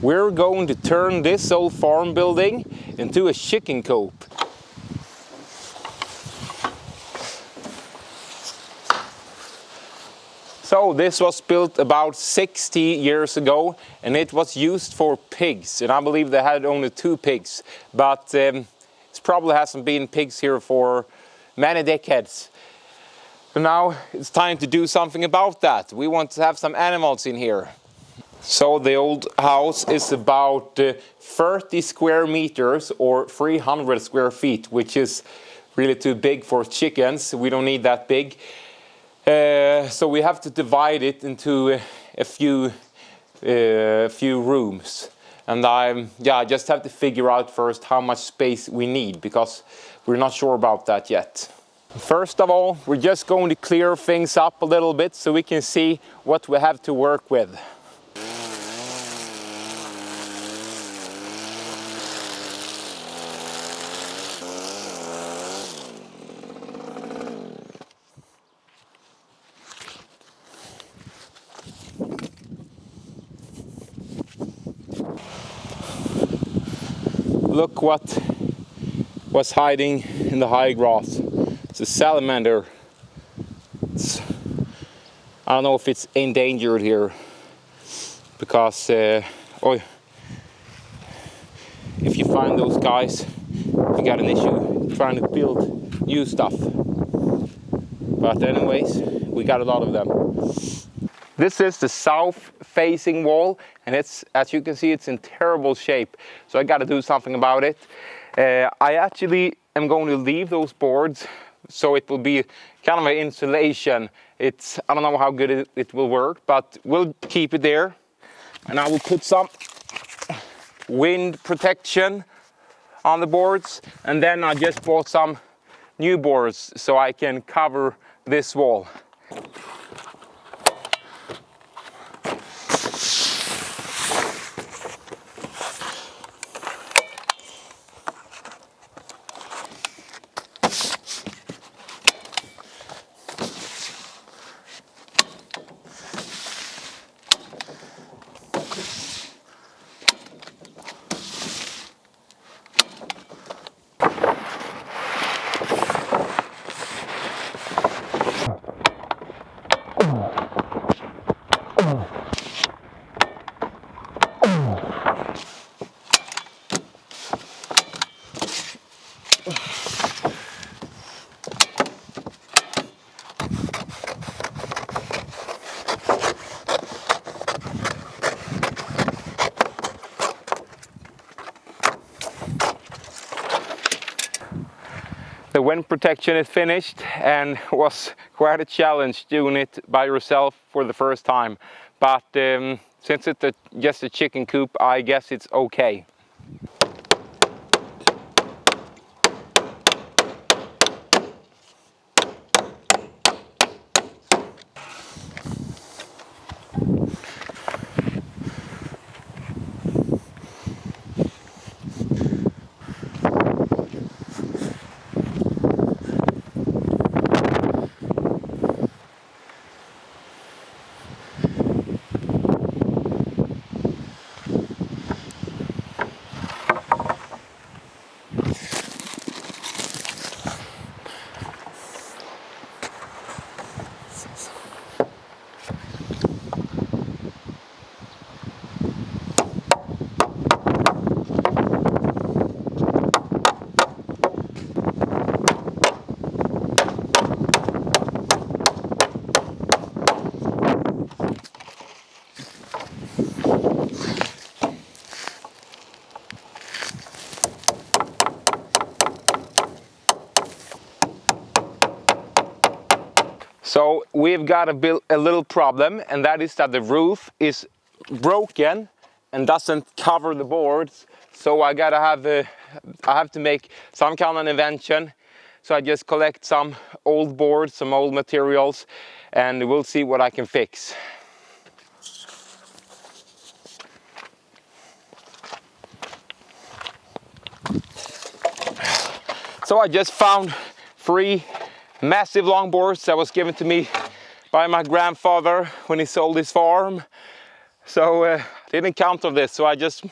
We're going to turn this old farm building into a chicken coop. So this was built about 60 years ago, and it was used for pigs, and I believe they had only 2 pigs, but it probably hasn't been pigs here for many decades. So now it's time to do something about that. We want to have some animals in here. So the old house is about 30 square meters or 300 square feet, which is really too big for chickens. We don't need that big. So we have to divide it into a few rooms. And I just have to figure out first how much space we need, because we're not sure about that yet. First of all, we're just going to clear things up a little bit so we can see what we have to work with. Look what was hiding in the high grass. It's a salamander. I don't know if it's endangered here, because if you find those guys, you got an issue trying to build new stuff. But anyways, we got a lot of them. This is the south-facing wall, and it's, as you can see, it's in terrible shape. So I got to do something about it. I actually am going to leave those boards, so it will be kind of an insulation. I don't know how good it will work, but we'll keep it there. And I will put some wind protection on the boards, and then I just bought some new boards so I can cover this wall. The wind protection is finished, and was quite a challenge doing it by yourself for the first time. But since it's just a chicken coop, I guess it's okay. So we've got a little problem, and that is that the roof is broken and doesn't cover the boards. So I have to make some kind of invention. So I just collect some old boards, some old materials, and we'll see what I can fix. So I just found 3 massive longboards that was given to me by my grandfather when he sold his farm. So I Didn't count on this, so I just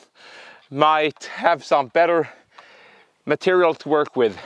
might have some better material to work with.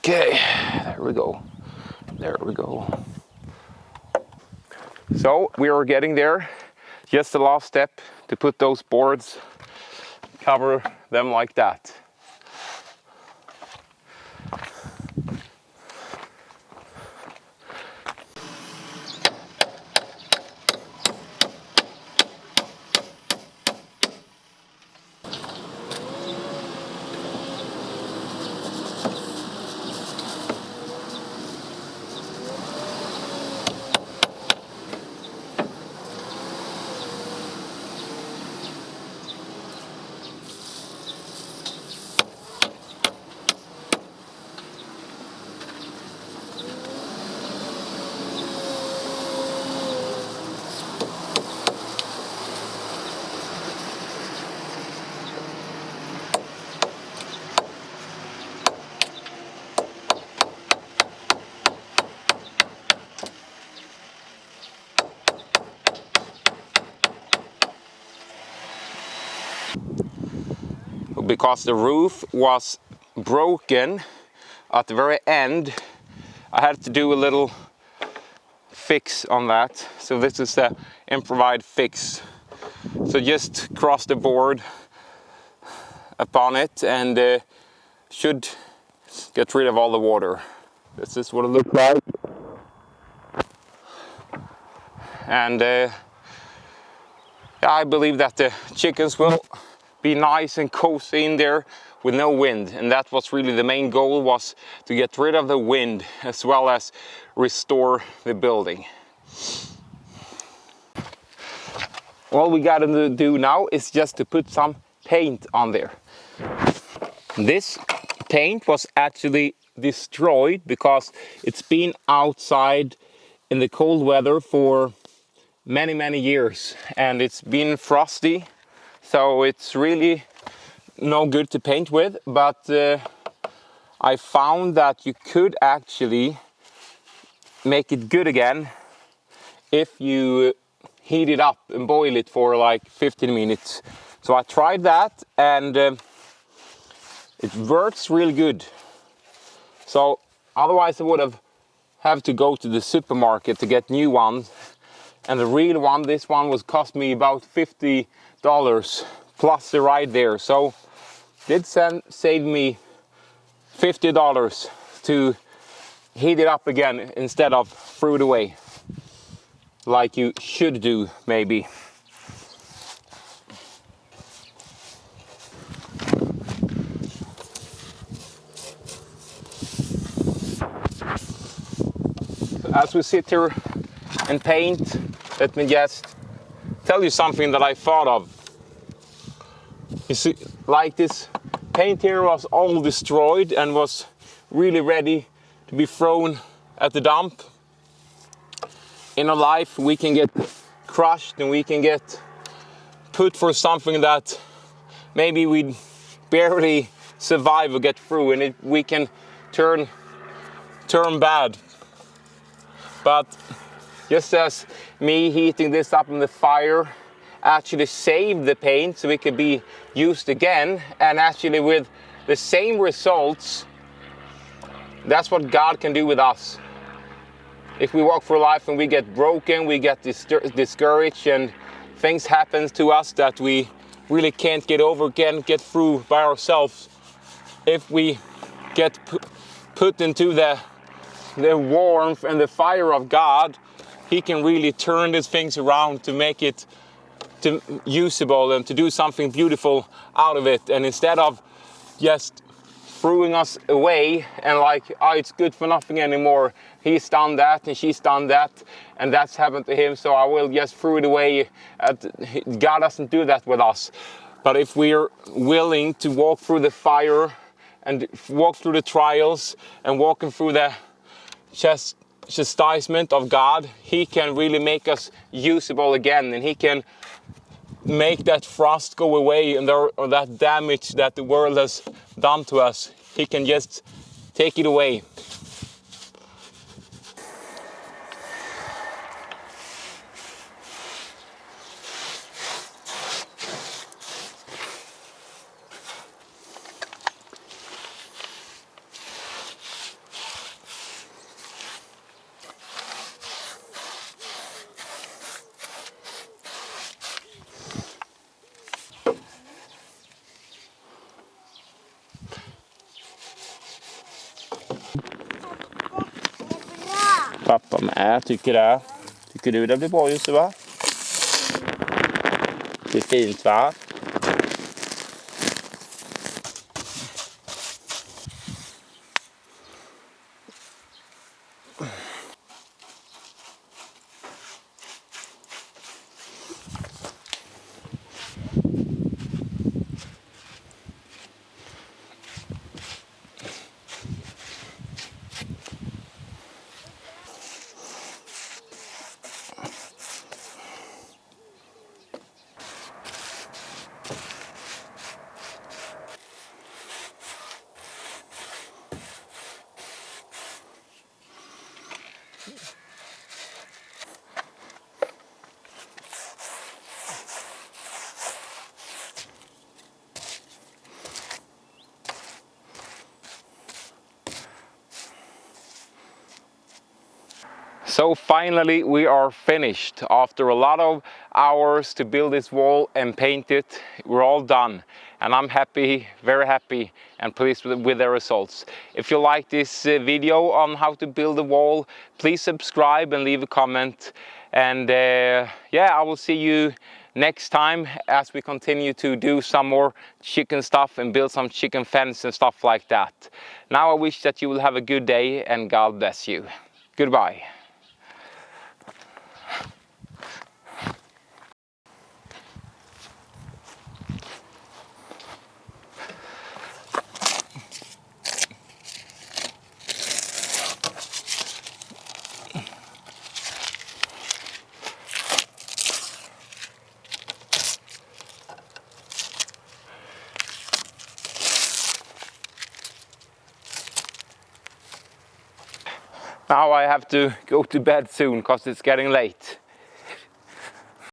Okay, there we go. There we go. So we are getting there. Just the last step to put those boards, cover them like that. Because the roof was broken at the very end, I had to do a little fix on that. So this is the improvised fix. So just cross the board upon it and should get rid of all the water. This is what it looks like. And I believe that the chickens will be nice and cozy in there with no wind, and that was really the main goal, was to get rid of the wind as well as restore the building. All we gotta do now is just to put some paint on there. This paint was actually destroyed because it's been outside in the cold weather for many years, and it's been frosty, so it's really no good to paint with. But I found that you could actually make it good again if you heat it up and boil it for like 15 minutes. So I tried that, and it works really good. So otherwise I would have to go to the supermarket to get new ones, and the real one, this one, was cost me about $50 plus the ride there. So it did save me $50 to heat it up again instead of throw it away, like you should do maybe. So as we sit here and paint, let me just tell you something that I thought of. You see, like this paint here was all destroyed and was really ready to be thrown at the dump. In our life we can get crushed and we can get put for something that maybe we barely survive or get through, and we can turn bad. But just as me heating this up in the fire actually saved the paint so it could be used again, and actually with the same results, that's what God can do with us. If we walk through life and we get broken, we get discouraged, and things happen to us that we really can't get over, can't get through by ourselves, if we get put into the warmth and the fire of God, He can really turn these things around to make it usable and to do something beautiful out of it. And instead of just throwing us away and like, oh, it's good for nothing anymore, he's done that and she's done that and that's happened to him, so I will just throw it away. God doesn't do that with us. But if we're willing to walk through the fire and walk through the trials and walking through the chastisement of God, He can really make us usable again, and He can make that frost go away and or that damage that the world has done to us. He can just take it away. Pappa med, tycker det. Tycker du det blir bra just, va? Det är fint, va? So finally we are finished. After a lot of hours to build this wall and paint it, we're all done. And I'm happy, very happy and pleased with the results. If you like this video on how to build a wall, please subscribe and leave a comment. And yeah, I will see you next time as we continue to do some more chicken stuff and build some chicken fence and stuff like that. Now I wish that you will have a good day and God bless you. Goodbye. Now I have to go to bed soon because it's getting late.